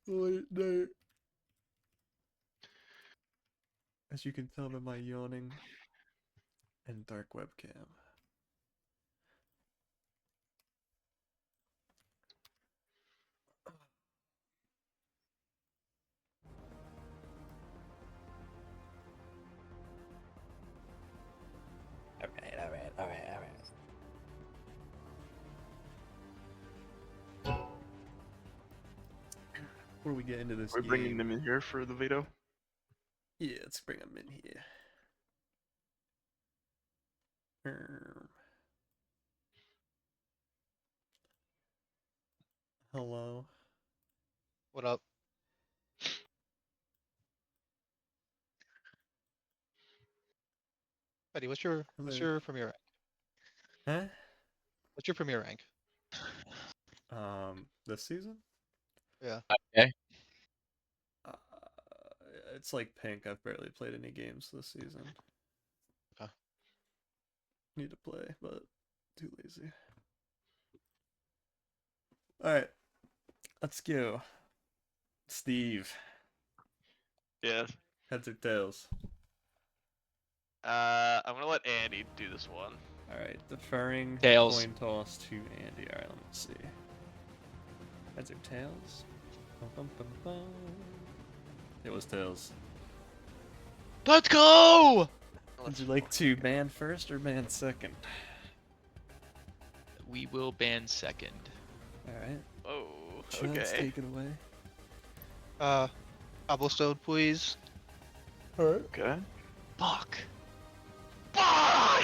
Late night. As you can tell by my yawning and dark webcam. Alright. Before we get into this We're game, bringing them in here for the veto. yeah, let's bring them in here. Hello. What up? Buddy, what's your premier rank? Huh? What's your premier rank? This season? Yeah. Okay. Uh, it's like pink. I've barely played any games this season. Okay. Need to play, but too lazy. Alright. Let's go. Steve. Yes. Heads or tails? I'm gonna let Andy do this one. Alright, deferring Tails. coin toss to Andy. Alright, let me see. Heads or tails? Bum, bum, bum, bum. It was tails. Let's go! Would you like to ban first or ban second? We will ban second. Alright. Oh, Let's okay. take it away. Cobblestone, please. Alright. Okay. Fuck. Fuck!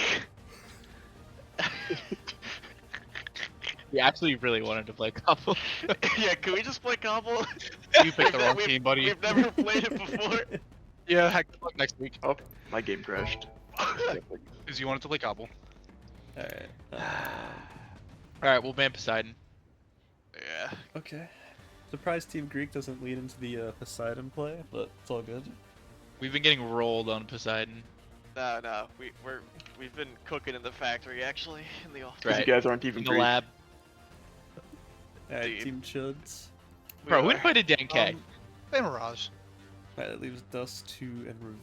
We actually really wanted to play couple. Yeah, can we just play Cobble? You picked the wrong We've- team, buddy. We've never played it before. Yeah, heck, luck next week. Oh, my game crashed. Because you wanted to play Cobble. Alright. Alright, we'll ban Poseidon. Yeah. Okay. Surprised Team Greek doesn't lead into the Poseidon play, but it's all good. We've been getting rolled on Poseidon. No, we've been cooking in the factory actually in the office. Right. You guys aren't even In the Greek. lab. Alright, Dude. Team CHUDS. Bro, who are. invited Dan K? Play Mirage. Alright, that leaves Dust 2 and Ravine.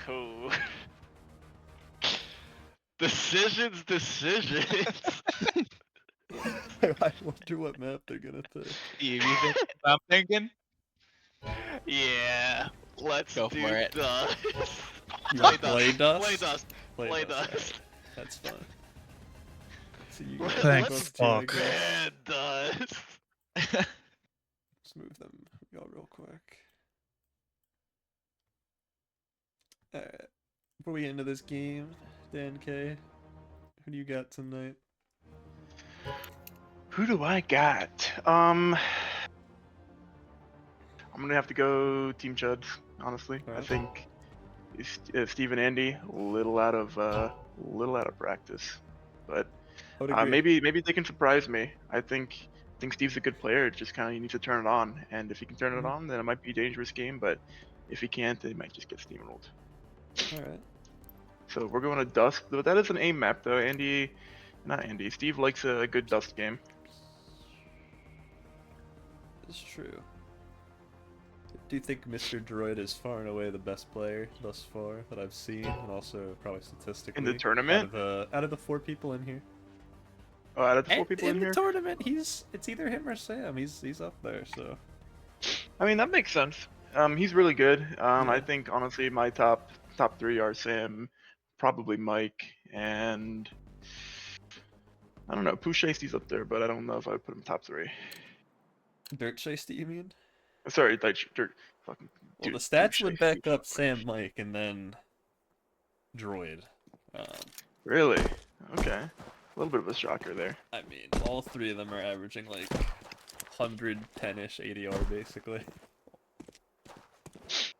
Oh. Decisions. I wonder what map they're gonna take. Steve, you think what I'm thinking? Yeah. Let's Go do for it. Dust. You want play Dust? Play Dust. Play Dust. Alright, that's fine. So you Let's guys Thanks, both two, fuck. I guess. ban Dust. Let's move them go real quick. Alright. Before we get into this game, Dan K, who do you got tonight? Who do I got? I'm gonna have to go Team Chuds, honestly. I Alright. think Steve and Andy a little out of practice, but I would agree. maybe they can surprise me. I think Steve's a good player. It's just kind of you need to turn it on, and if he can turn it on, then it might be a dangerous game. But if he can't, then he might just get steamrolled. Alright. So we're going to Dust. But that is an aim map, though. Steve likes a good Dust game. It's true. Do you think Mr. Droid is far and away the best player thus far that I've seen, and also probably statistically In the tournament? out of the 4 people in here? Oh, out of the 4 people in the here? tournament, it's either him or Sam. He's up there, so I mean, that makes sense. He's really good. Yeah. I think honestly, my top 3 are Sam, probably Mike, and I don't know. Pushasty's up there, but I don't know if I would put him top 3. Dirt Shiesty, you mean? Sorry, Dirt. Fucking. Well, Dude, the stats would Shiesty. back up Sam, Mike, and then Droid. Really? Okay. A little bit of a shocker there. I mean, all 3 of them are averaging like 110-ish ADR basically.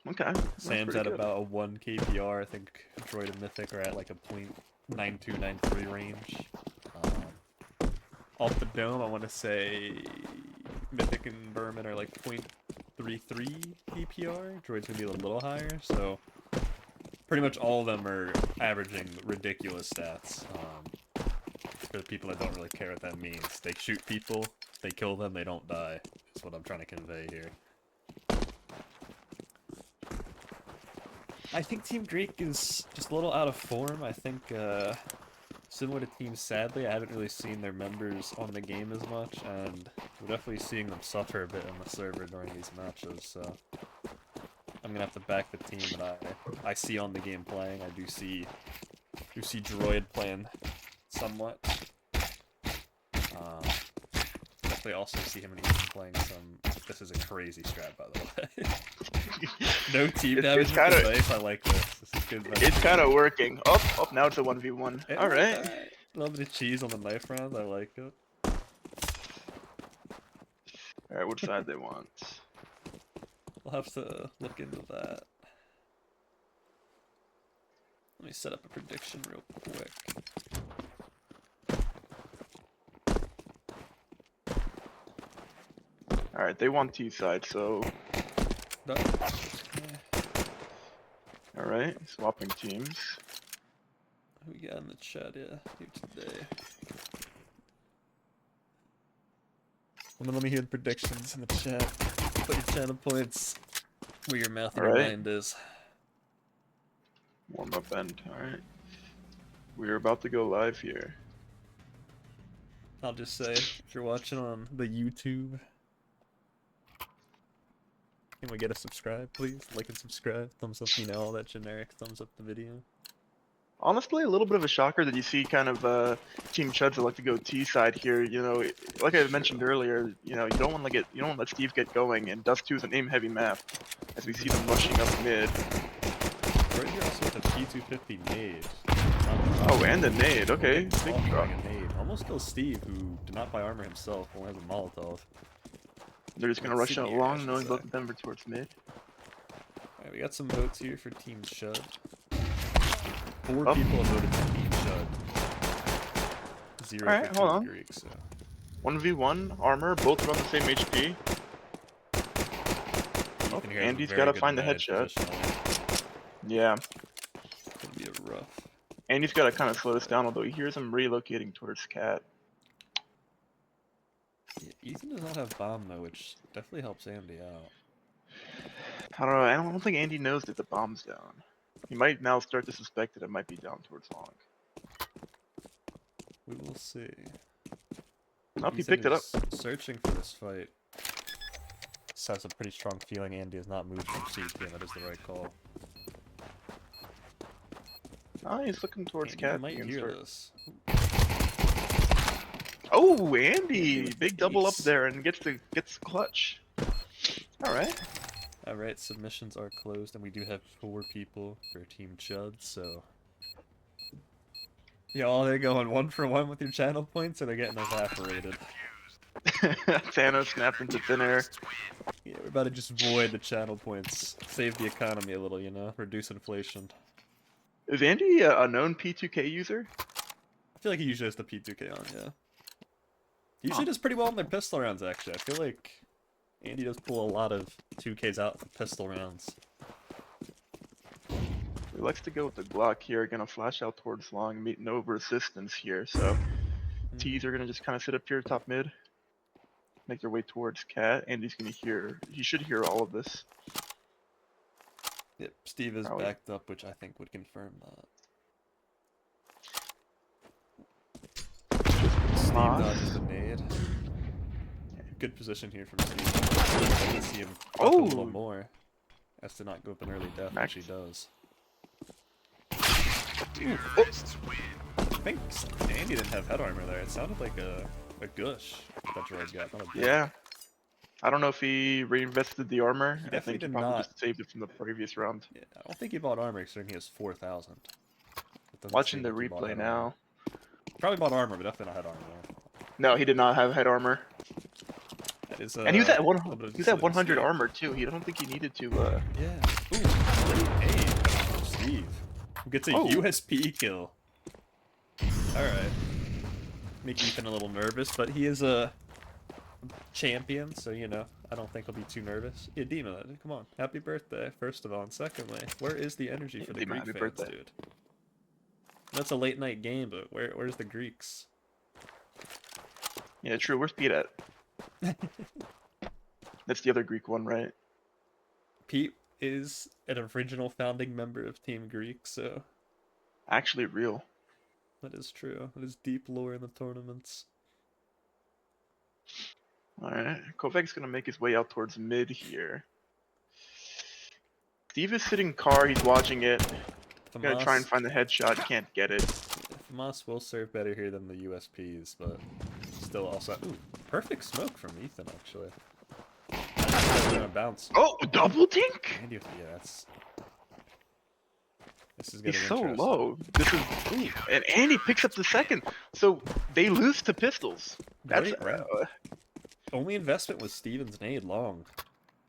Okay. that's Sam's pretty at good. about a 1 KPR. I think Droid and Mythic are at like a .9293 range. Off the dome, I want to say Mythic and Berman are like .33 KPR. Droid's gonna be a little higher, so pretty much all of them are averaging ridiculous stats. For the people that don't really care what that means, they shoot people, they kill them, they don't die. is what I'm trying to convey here. I think Team Greek is just a little out of form. I think, similar to Team Sadly, I haven't really seen their members on the game as much, and we're definitely seeing them suffer a bit on the server during these matches, so I'm gonna have to back the team that I see on the game playing. I do see Droid playing somewhat. Definitely also see him and Ethan playing some. This is a crazy strat, by the way. No team damage with kinda- the knife. I like this. This is good. It's kind of working. Oh, now it's a 1v1. Yeah, All right. A little bit of cheese on the knife round. I like it. All right, which side they want? We'll have to look into that. Let me set up a prediction real quick. All right, they want T side, so No. all right, swapping teams. Who we got in the chat here today? Let me hear the predictions in the chat. Put your channel points where your mouth and your Alright. mind is. Warm up end. All right, we're about to go live here. I'll just say, if you're watching on the YouTube, can we get a subscribe, please? Like and subscribe, thumbs up, you know, all that generic thumbs up the video. Honestly, a little bit of a shocker that you see kind of Team Chuds that like to go T side here. You know, like I mentioned earlier, you know, you don't want to let Steve get going, and Dust 2 is an aim heavy map, as we see them rushing up mid. Right here also with a P250 nade. Oh, and a nade. Okay, big Offering drop. a nade. Almost kills Steve, who did not buy armor himself, only has a Molotov. They're just gonna rush out Sydney, I long, should knowing say. both of them are towards mid. Alright, we got some votes here for Team Chud. 4 Oh. people have voted for Team Chud. 0 Alright, for hold Team on. Greek, so. 1v1 armor, both around the same HP. Oh, Ethan here has a Andy's very gotta good find the badge headshot. positionally. Yeah, Could be a rough. Andy's gotta kind of slow this down, although he hears him relocating towards Cat. Yeah, Ethan does not have bomb though, which definitely helps Andy out. I don't know. I don't think Andy knows that the bomb's down. He might now start to suspect that it might be down towards long. We will see. Oh, he Ethan picked it up. is searching for this fight. This has a pretty strong feeling Andy has not moved from CT, and that is the right call. Oh, he's looking towards Andy Cat. might He can hear start- this. Oh, Andy! with Big the double up ace. there and gets the clutch. All right. Alright, submissions are closed, and we do have 4 people for Team Chud, so... Y'all, they're going 1 for 1 with your channel points, or they're getting evaporated. Thanos snapped into thin air. Yeah, we're about to just void the channel points. Save the economy a little, you know? Reduce inflation. Is Andy a known P2K user? I feel like he usually has the P2K on, yeah. He usually does pretty well in their pistol rounds, actually. I feel like Andy does pull a lot of 2Ks out for pistol rounds. He likes to go with the Glock here. Gonna flash out towards long, meet no resistance here. So T's are gonna just kind of sit up here top mid, make their way towards Cat. Andy's gonna hear. He should hear all of this. Yep, Steve is Probably. backed up, which I think would confirm that. Steve dodges the nade. Good position here from Steve. I'd like to see him up a little Oh! more. As to not go up an early death, Max. which he does. Oh. I think Andy didn't have head armor there. It sounded like a gush that Droid got, not a blink. Yeah. I don't know if he reinvested the armor. He I definitely think he did probably not. just saved it from the previous round. Yeah, I don't think he bought armor considering he has 4,000. It doesn't Watching seem the like he bought replay head now. armor. Probably bought armor, but definitely not head armor. No, he did not have head armor. That is, And he was at a one. little bit of He was at 100 mistake. armor too. He don't think he needed to. Yeah. Ooh, great aim from Steve. Who gets a Oh. USP kill. Alright. Make Ethan a little nervous, but he is a champion, so you know, I don't think he'll be too nervous. Yeah, Demon, come on. Happy birthday, first of all. And secondly, where is the energy for the Demon, Greek happy fans, birthday. dude? That's a late night game, but where's the Greeks? Yeah, true. Where's Pete at? That's the other Greek one, right? Pete is an original founding member of Team Greek, so Actually real. that is true. That is deep lore in the tournaments. Alright, Kovac's gonna make his way out towards mid here. Steve is sitting car, he's watching it. Gonna try and find the headshot, can't get it. Famas will serve better here than the USPs, but still also... Ooh, perfect smoke from Ethan, actually. Gonna bounce. Oh, double dink? Andy with yeah, that's... This is getting He's so interesting. low. This is ooh, and Andy picks up the second. So they lose to pistols. That's Great round. Only investment was Steven's nade long,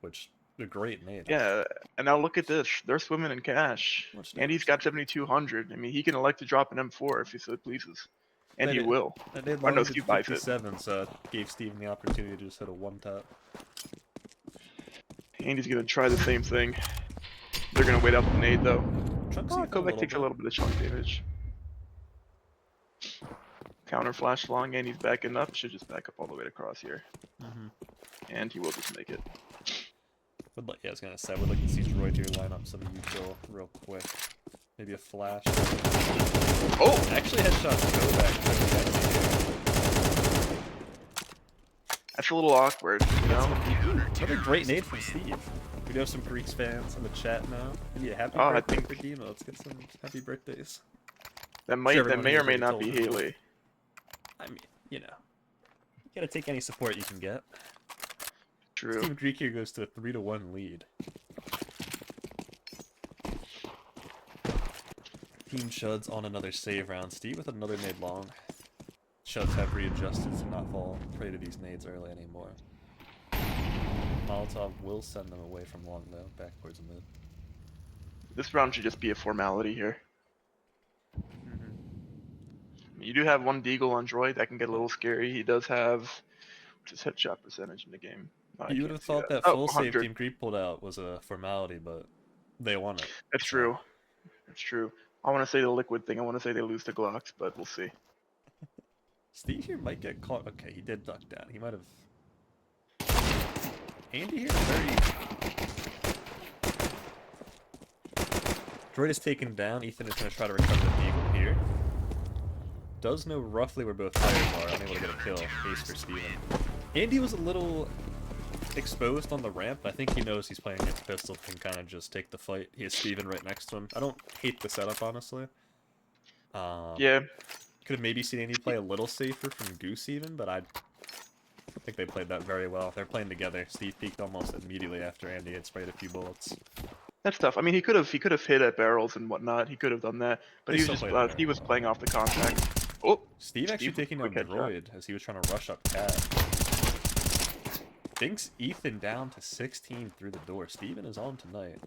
which a great nade. yeah. And now look at this. They're swimming in cash. Much Andy's got 7,200. I mean, he can elect to drop an M4 if he so pleases, and That he is- will. That nade Or long no, did Steve buys it. 57, so it gave Steven the opportunity to just hit a one tap. Andy's gonna try the same thing. They're gonna wait out the nade though. Chunks Oh, Ethan Kovac takes a bit. little bit of chunk damage. Counter flash long, and he's backing up. Should just back up all the way across here, and he will just make it. Would like, yeah, I was gonna say, I would like to see Droid here line up some util real quick. Maybe a flash. Oh, Actually, headshots go back. that's a little awkward, you know. Another great nade from Steve. We do have some Greeks fans in the chat now. Maybe a happy Oh, I birthday think- for Dima. Let's get some happy birthdays. That everyone may has or may already not told be him. Haley. I mean, you know, you gotta take any support you can get. True. Team Greek here goes to a 3-1 lead. Team CHUDS on another save round. Steve with another nade long. CHUDS have readjusted to not fall prey to these nades early anymore. Molotov will send them away from long though, back towards the mid. This round should just be a formality here. You do have one Deagle on Droid, that can get a little scary. He does have just headshot percentage in the game. No, I You would can't have see thought that Oh, full save 100. Team Greek pulled out was a formality, but they won it. That's true. That's true. I want to say the liquid thing. I want to say they lose to Glocks, but we'll see. Steve here might get caught. Okay, he did duck down. He might have. Andy here very. Droid is taken down. Ethan is going to try to recover the eagle here. Does know roughly where both players are. Unable to get a kill. Ace for Steven. Andy was a little exposed on the ramp. I think he knows he's playing against pistol. Can kind of just take the fight. He has Steven right next to him. I don't hate the setup, honestly. Yeah. Could have maybe seen Andy play a little safer from Goose even, but I think they played that very well. They're playing together. Steve peeked almost immediately after Andy had sprayed a few bullets. That's tough. I mean, he could have hit at barrels and whatnot. He could have done that, but They he still was just played it he very was well. playing off the contact. Oh, Steve actually Steve, taking down quick headshot. Droid as he was trying to rush up Cat. Dinks Ethan down to 16 through the door. Steven is on tonight.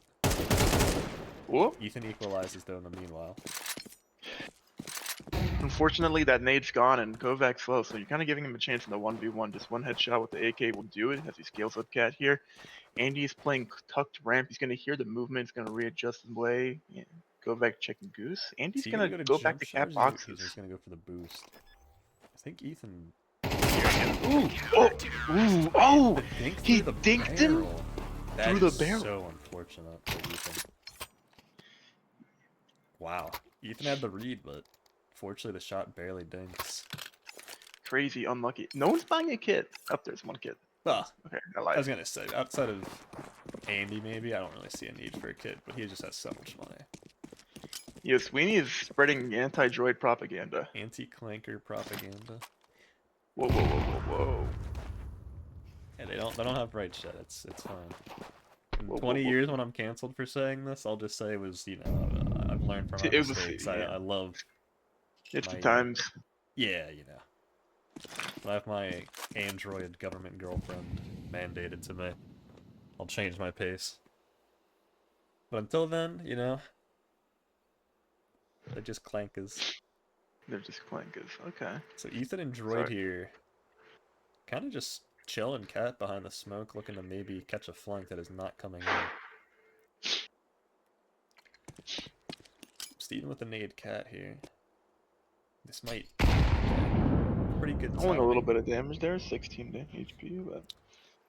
whoa. Ethan equalizes though in the meanwhile. Unfortunately, that nade's gone and Kovac's low, so you're kind of giving him a chance in the 1v1. Just one headshot with the AK will do it as he scales up Cat here. Andy's playing tucked ramp. He's going to hear the movement. He's going to readjust his way. Yeah. Govac checking Goose. Andy's Is he going gonna to go go back jump to shot, Cat or is boxes. He's just gonna go for the boost. I think Ethan. Ooh, oh, ooh, oh! The dink He through the dinked him barrel. That through the is barrel. so unfortunate for Ethan. Wow. Ethan had the read, but fortunately the shot barely dinks. Crazy unlucky. No one's buying a kit. Up there's one kit. Well, Okay, I I lied. was gonna say, outside of Andy maybe, I don't really see a need for a kid, but he just has so much money. Yeah, Sweeney is spreading anti-droid propaganda. Anti-clanker propaganda. Whoa, whoa, whoa, whoa, whoa. Yeah, they don't have right shit. It's fine. In Whoa, whoa, 20 whoa. years when I'm canceled for saying this, I'll just say it was, you know, I've learned from my It was- mistakes. yeah. I love, It's the My- times. yeah, you know. When I have my Android government girlfriend mandated to me, I'll change my pace. But until then, you know, they're just clankers. They're just clankers. Okay. So Ethan and Droid Sorry. here, kind of just chilling cat behind the smoke, looking to maybe catch a flank that is not coming in. Steven with the nade cat here. This might pretty good Only a little timing. bit of damage there, 16 HP, but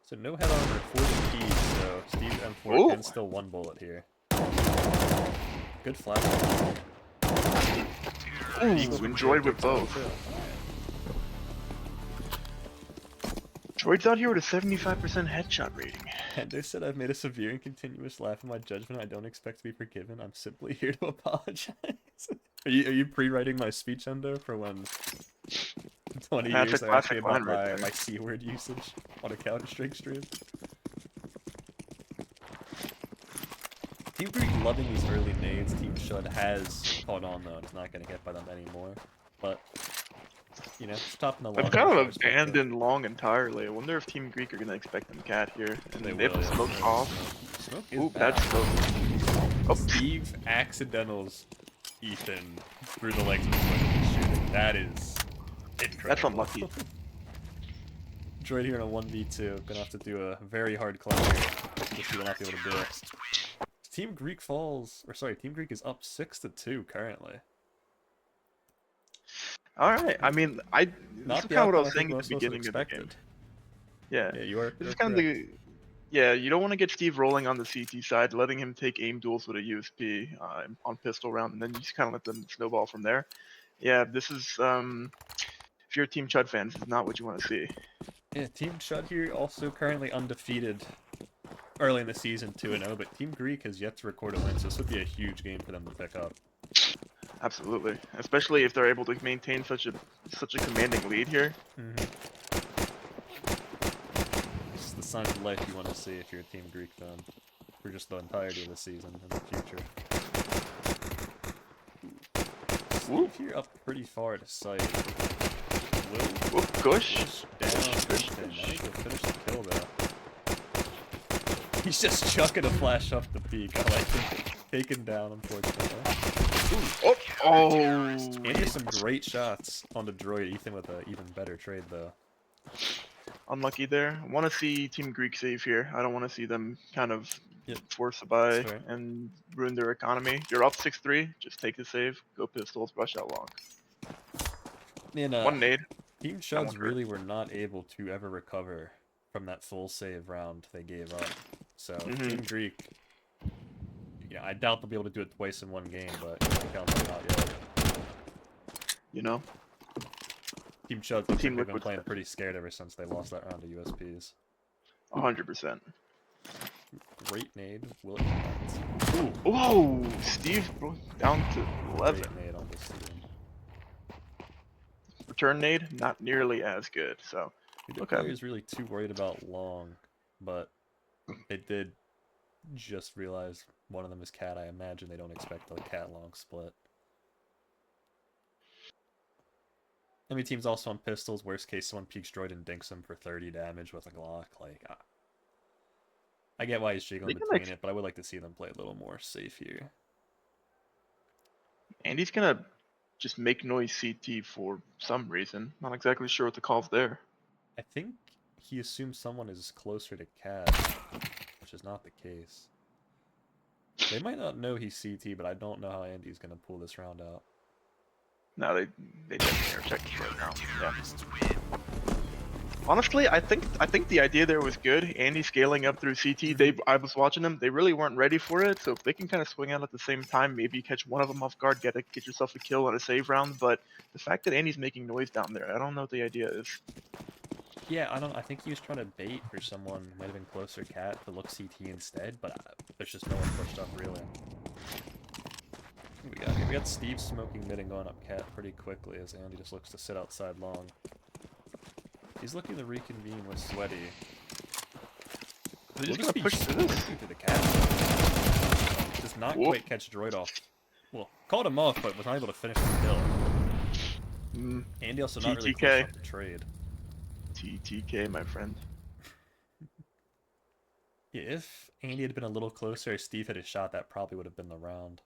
So no head armor for the keys, so Steve M4 Ooh. can still one bullet here. Good flash. Ooh, enjoyed with both. Droid's out here with a 75% headshot rating. Ender said, I've made a severe and continuous laugh in my judgment. I don't expect to be forgiven. I'm simply here to apologize. Are you pre-writing my speech, Ender, for when 20 That's years a I ask me classic line about right there. my C-word usage on a Counter-Strike stream? Team Greek loving these early nades. Team CHUDS has caught on though, and it's not getting hit by them anymore. But, you know, stopping the long I've kind enough, I of respect it. abandoned long entirely. I wonder if Team Greek are gonna expect them cat here. And They they have will, the yeah. smoke off. Smoke is Ooh, bad. bad smoke. Oh, Steve accidentals Ethan through the legs of the foot shooting. That is incredible. that's unlucky. Droid here in a 1v2. Gonna have to do a very hard climb here. Just he will not be able to do it. Team Greek falls, or sorry, Team Greek is up 6-2 currently. Alright, I mean, this Not is the kind of what I outcome was I think saying at most the of us had beginning of the game. expected. Yeah. Yeah, you are. This is You're kind of correct. yeah, you don't want to get Steve rolling on the CT side, letting him take aim duels with a USP on pistol round, and then you just kind of let them snowball from there. Yeah, this is, if you're a Team Chud fan, this is not what you want to see. Yeah, Team CHUD here also currently undefeated early in the season 2-0, but Team Greek has yet to record a win, so this would be a huge game for them to pick up. Absolutely, especially if they're able to maintain such a commanding lead here. It's the sign of life you want to see if you're a Team Greek fan for just the entirety of the season and the future. Steve here up pretty far to sight. Will Whoop, Gush. down Ethan. Not able to finish the kill though. He's just chucking a flash off the peak. I like it. Taken down, unfortunately. Oh! And there's some great shots on the droid. Ethan with an even better trade though. Unlucky there. I want to see Team Greek save here. I don't want to see them kind of Yep. force a buy That's fair. and ruin their economy. You're up 6-3. Just take the save. Go pistols. Rush out long. And, One nade. Team That CHUDS one hurt. really were not able to ever recover from that full save round they gave up. So Team Greek, yeah, I doubt they'll be able to do it twice in one game, but you can count them out yet. You know? Team CHUDS looks Team like they've been Liquid's playing best. pretty scared ever since they lost that round to USPs. 100%. Great nade, will it connect? Ooh, Whoa! Steve down to 11. great nade on this team. Return nade, not nearly as good. So, Neither Okay. player is really too worried about long, but they did just realize one of them is cat. I imagine they don't expect a cat long split. Enemy team's also on pistols. Worst case, someone peeks droid and dinks him for 30 damage with a Glock. Like, I get why he's jiggling They can between it, but I would like to see them play a little more safe here. and he's gonna just make noise CT for some reason. Not exactly sure what the call's there. I think he assumes someone is closer to cat, which is not the case. They might not know he's CT, but I don't know how Andy's gonna pull this round out. No, they definitely are checking right now. Yeah. Honestly, I think the idea there was good. Andy scaling up through CT. I was watching them. They really weren't ready for it. So if they can kind of swing out at the same time, maybe catch one of them off guard, get yourself a kill on a save round. But the fact that Andy's making noise down there, I don't know what the idea is. Yeah, I think he was trying to bait for someone might have been closer cat to look CT instead, but there's just no one pushed up really. What we got here? We got Steve smoking mid and going up cat pretty quickly as Andy just looks to sit outside long. He's looking to reconvene with Sweaty. They're just gonna push through this. Through the cat. Does not Whoop. quite catch droid off. Well, called him off, but was not able to finish the kill. Andy also not really close TTK. enough to trade. TTK, my friend. Yeah, if Andy had been a little closer, if Steve had a shot, that probably would have been the round.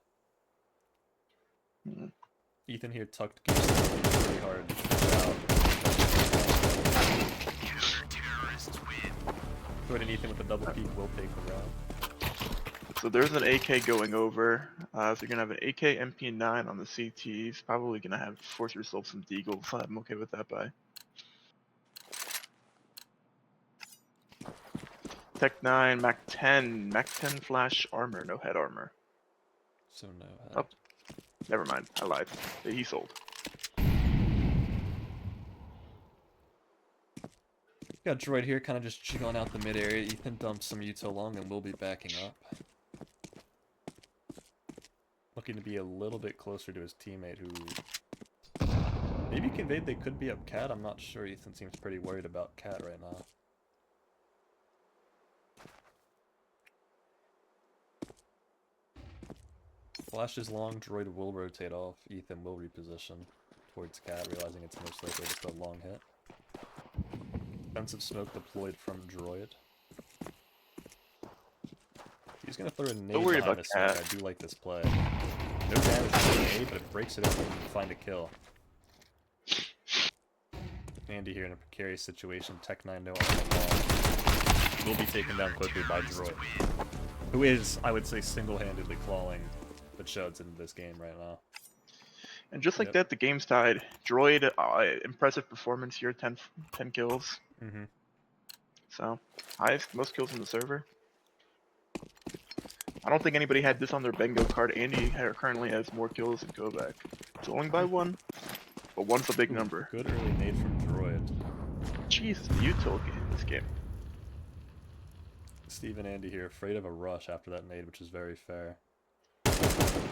Ethan here tucked pretty hard. Droid and Ethan with the double peek will take the round. So there's an AK going over. So you're gonna have an AK MP9 on the CTs. Probably gonna have force yourself some deagles. I'm okay with that buy. Tech 9, Mac 10, Mac 10 flash armor, no head armor. So no. Oh. Never mind, I lied. He sold. Got Droid here, kind of just chilling out the mid area. Ethan dumped some Uto long and will be backing up. Looking to be a little bit closer to his teammate who maybe conveyed they could be up Cat. I'm not sure. Ethan seems pretty worried about Cat right now. Flash is long, Droid will rotate off. Ethan will reposition towards Cat, realizing it's most likely just a long hit. Defensive smoke deployed from Droid. He's gonna throw a nade Don't worry behind about the smoke. Cat. I do like this play. No damage to the nade, but it breaks it open and find a kill. Andy here in a precarious situation. Tech 9 no on the wall. Will be taken down quickly by Droid, who is, I would say, single-handedly clawing the CHUDS into this game right now. And just like Yep. that, the game's tied. Droid, impressive performance here, 10 kills. Mm-hmm. So, highest, most kills in the server. I don't think anybody had this on their bingo card. Andy currently has more kills than Kovac. It's only by one, but one's a big number. Good early nade from Droid. Jesus, you took it in this game. Steve and Andy here, afraid of a rush after that nade, which is very fair.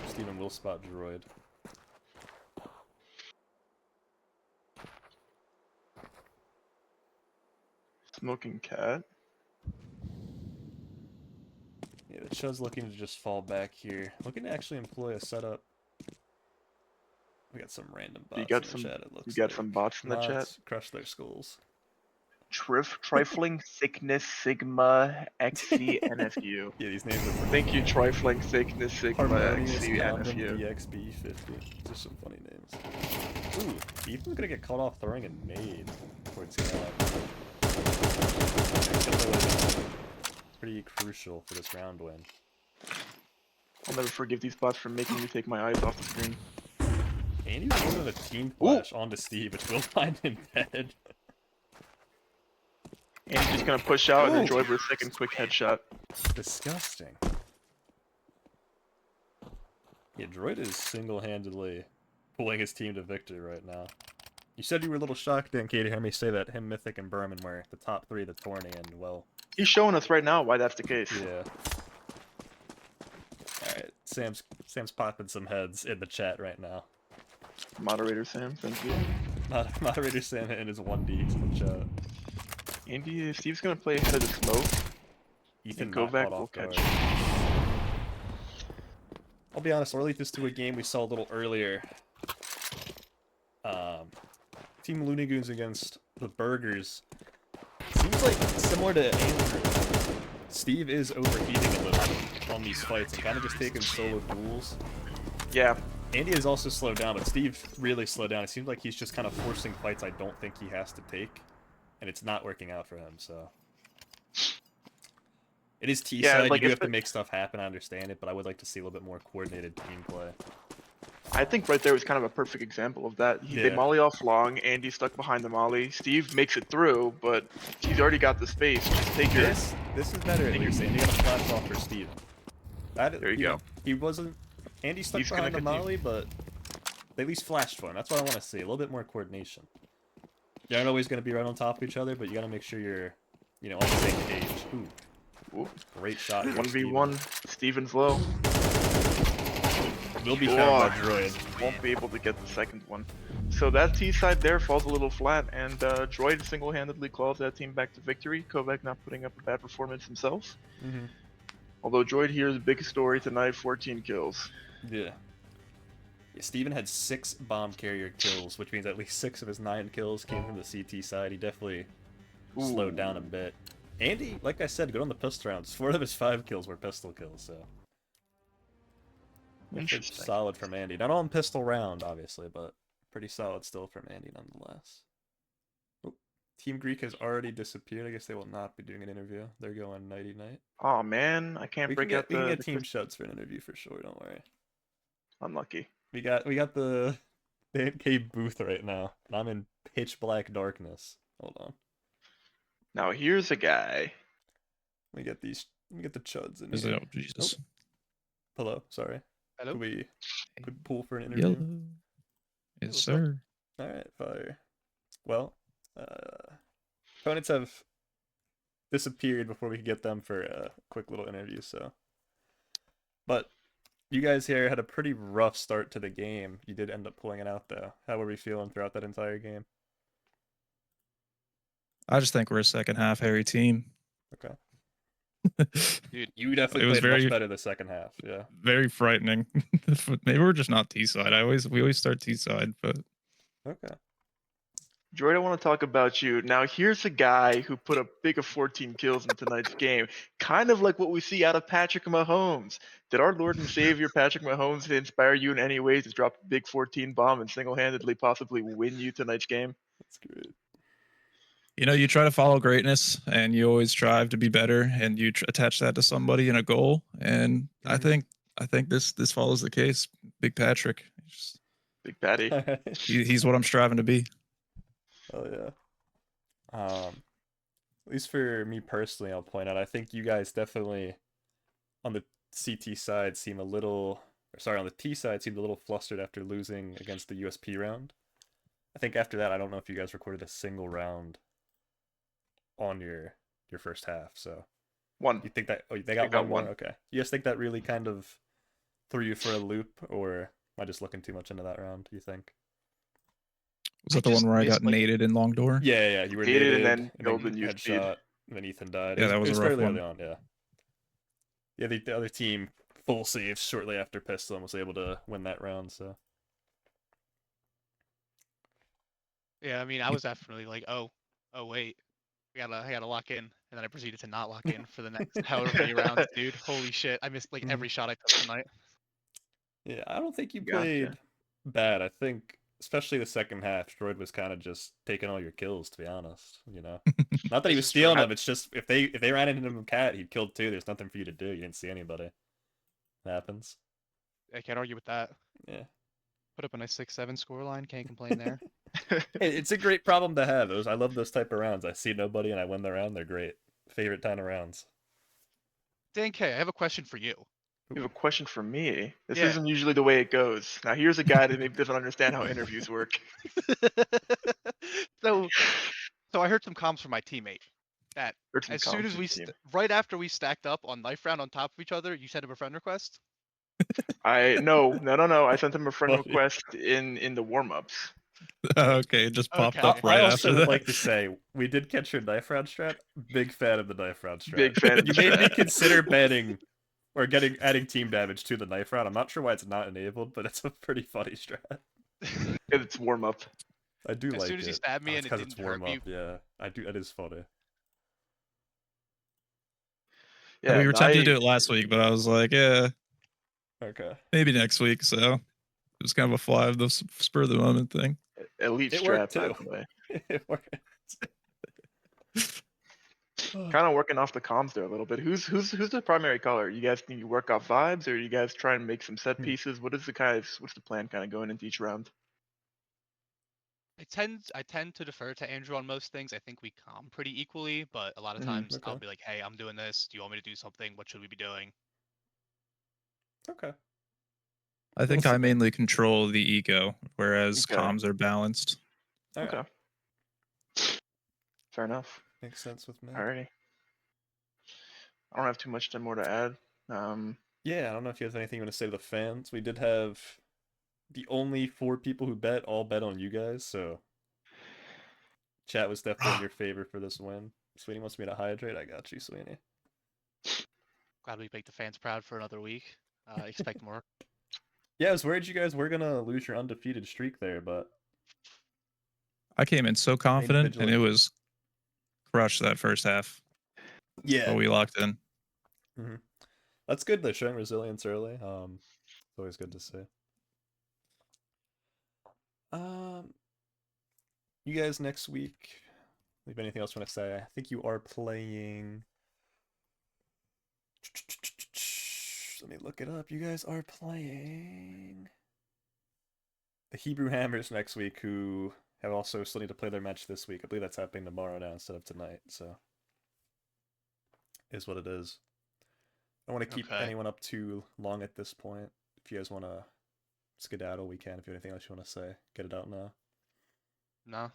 Steven will spot Droid. Smoking Cat. Yeah, the CHUD's looking to just fall back here. Looking to actually employ a setup. We got some random bots You got in some. the chat, it looks You got like. some bots in the chat. Bots, crush their skulls. Trifling Sickness Sigma XC NFU. Yeah, these names are pretty Thank you, funny. Trifling Sickness Sigma Harmonious XC Condom NFU. DXB50. Just some funny names. Ooh, Ethan's gonna get caught off throwing a nade towards Cat. Pretty crucial for this round win. I'll never forgive these bots for making me take my eyes off the screen. And he was doing a team flash onto Steve, which will find him dead. And he's just gonna push out and enjoy for a second quick headshot. Disgusting. Yeah, Droid is single-handedly pulling his team to victory right now. You said you were a little shocked, then, Katie, hear me say that him, Mythic, and Berman were the top 3 of the tourney, and, well... He's showing us right now why that's the case. Yeah. Alright, Sam's popping some heads in the chat right now. Moderator Sam, thank you. Moderator Sam hitting his 1D to the chat. Andy, Steve's gonna play ahead of the smoke. Ethan And not Kovac caught will off guard. catch. I'll be honest, I'll relate this to a game we saw a little earlier. Team Looney Goons against the Burgers. Seems like, similar to Andrew, Steve is overheating a little on these fights and kind of just taking solo duels. Yeah, Andy has also slowed down, but Steve really slowed down. It seems like he's just kind of forcing fights I don't think he has to take, and it's not working out for him, so... It is T-side, Yeah, like, you do if have to it- make stuff happen, I understand it, but I would like to see a little bit more coordinated team play. I think right there was kind of a perfect example of that. They Yeah. molly off long, Andy stuck behind the molly. Steve makes it through, but he's already got the space. Just take your... This is better at least. Andy got a flash off for Steve. There you go. He wasn't... Andy stuck He's behind the gonna molly, but they at least flashed for him. That's what I want to see. A little bit more coordination. You aren't always going to be right on top of each other, but you got to make sure you're, you know, on the same page. Ooh, Ooh. great shot. here, 1v1, Steven's low. Will be found by Droid. Won't be able to get the second one. So that T side there falls a little flat, and Droid single-handedly claws that team back to victory. Kovac not putting up a bad performance himself. Mm-hmm. Although Droid here is a big story tonight, 14 kills. Yeah. Yeah, Steven had 6 bomb carrier kills, which means at least 6 of his 9 kills came from the CT side. He definitely slowed down a bit. Andy, like I said, good on the pistol rounds. 4 of his 5 kills were pistol kills, so... Interesting. Solid from Andy. Not on pistol round, obviously, but pretty solid still from Andy nonetheless. Oh, Team Greek has already disappeared. I guess they will not be doing an interview. They're going nighty-night. Oh man, I can't We break can out get, we can the get Team CHUDS for an interview for sure, don't worry. unlucky. We got the AK booth right now, and I'm in pitch black darkness. Hold on. Now here's a guy. Let me get these. Let me get the chuds in Is here. it? Oh, Jesus. Hello. Sorry. Hello. Could we pull for an interview? Yellow. Yes, what's up? sir. All right, fire. Well, opponents have disappeared before we could get them for a quick little interview. So, but you guys here had a pretty rough start to the game. You did end up pulling it out though. How were we feeling throughout that entire game? I just think we're a second half hairy team. Okay. Dude, You definitely It was played much very- better the second half. Yeah. Very frightening. Maybe we're just not T side. We always start T side, but Okay. Droid, I want to talk about you. Now, here's a guy who put a big of 14 kills in tonight's game, kind of like what we see out of Patrick Mahomes. Did our Lord and Savior Patrick Mahomes inspire you in any way to drop a big 14 bomb and single-handedly possibly win you tonight's game? That's great. you know, you try to follow greatness, and you always strive to be better, and you attach that to somebody and a goal. And I think this follows the case. Big Patrick, Big Patty. he's what I'm striving to be. Oh yeah. At least for me personally, I'll point out, I think you guys definitely on the CT side seem a little, or sorry, on the T side seemed a little flustered after losing against the USP round. I think after that, I don't know if you guys recorded a single round on your first half. So One. you think that? Oh, they got got one more. one. Okay. You guys think that really kind of threw you for a loop, or am I just looking too much into that round? Do you think? Was that the one where I got naded in long door? Yeah. You were Hated naded, and then golden youth speed. headshot, and then Ethan died. Yeah, that was it a was rough fairly one. early on. Yeah. Yeah, the other team full saves shortly after pistol and was able to win that round. So Yeah, I mean, I was definitely like, oh wait, I gotta lock in, and then I proceeded to not lock in for the next however many rounds, dude. Holy shit, I missed like every shot I took tonight. yeah, I don't think you Gotcha. played bad. I think especially the second half, Droid was kind of just taking all your kills. To be honest, you know, not that he This was is true. stealing them. It's just if they ran into him cat, he killed two. There's nothing for you to do. You didn't see anybody. It happens. I can't argue with that. Yeah. Put up a nice 6-7 scoreline. Can't complain there. It's a great problem to have. I love those type of rounds. I see nobody and I win the round. They're great. Favorite kind of rounds. Dan K, I have a question for you. You have a question for me. This Yeah. isn't usually the way it goes. Now, here's a guy that maybe doesn't understand how interviews work. so I heard some comms from my teammate that Heard some as soon comms as from we the team. right after we stacked up on knife round on top of each other, you sent him a friend request. No. I sent him a friend Funny. request in the warm-ups. Okay, it just popped Okay. up I right also after would that. like to say we did catch your knife round strat. Big fan of the knife round strat. Big fan of You the made me strat. consider banning or adding team damage to the knife round. I'm not sure why it's not enabled, but it's a pretty funny strat. It's warm-up. I do As like soon as it. he stabbed me Oh, and it's it 'cause it's didn't hurt warm me. up. Yeah, I do. It is funny. Yeah, We were tempted to I, do it last week, but I was like, yeah, Okay. maybe next week. So it was kind of a fly of the spur of the moment thing. elite It strat, worked by too. the way. It worked. Kind of working off the comms there a little bit. Who's the primary caller? You guys think you work off vibes, or you guys try and make some set pieces? What's the plan kind of going into each round? I tend to defer to Andrew on most things. I think we calm pretty equally, but a lot of times I'll Okay. be like, "Hey, I'm doing this. Do you want me to do something? What should we be doing?" Okay. I think We'll I see. mainly control the ego, whereas Okay. comms are balanced. All right. Okay. Fair enough. Makes sense with me. Alrighty. I don't have too much more to add. Yeah, I don't know if you have anything you want to say to the fans. We did have the only 4 people who all bet on you guys, so chat was definitely in your favor for this win. Sweeney wants me to hydrate. I got you, Sweeney. Glad we make the fans proud for another week. Expect more. Yeah, I was worried you guys were gonna lose your undefeated streak there, but I came in so confident, and vigilant. it was crushed that first half. yeah, But we locked in. That's good though. Showing resilience early. It's always good to see. You guys next week. Leave anything else you want to say? I think you are playing. Let me look it up. You guys are playing the Hebrew Hammers next week, who have also still need to play their match this week. I believe that's happening tomorrow now instead of tonight. So is what it is. I don't want to keep Okay. anyone up too long at this point. If you guys want to skedaddle, we can. If you have anything else you want to say, get it out now. No,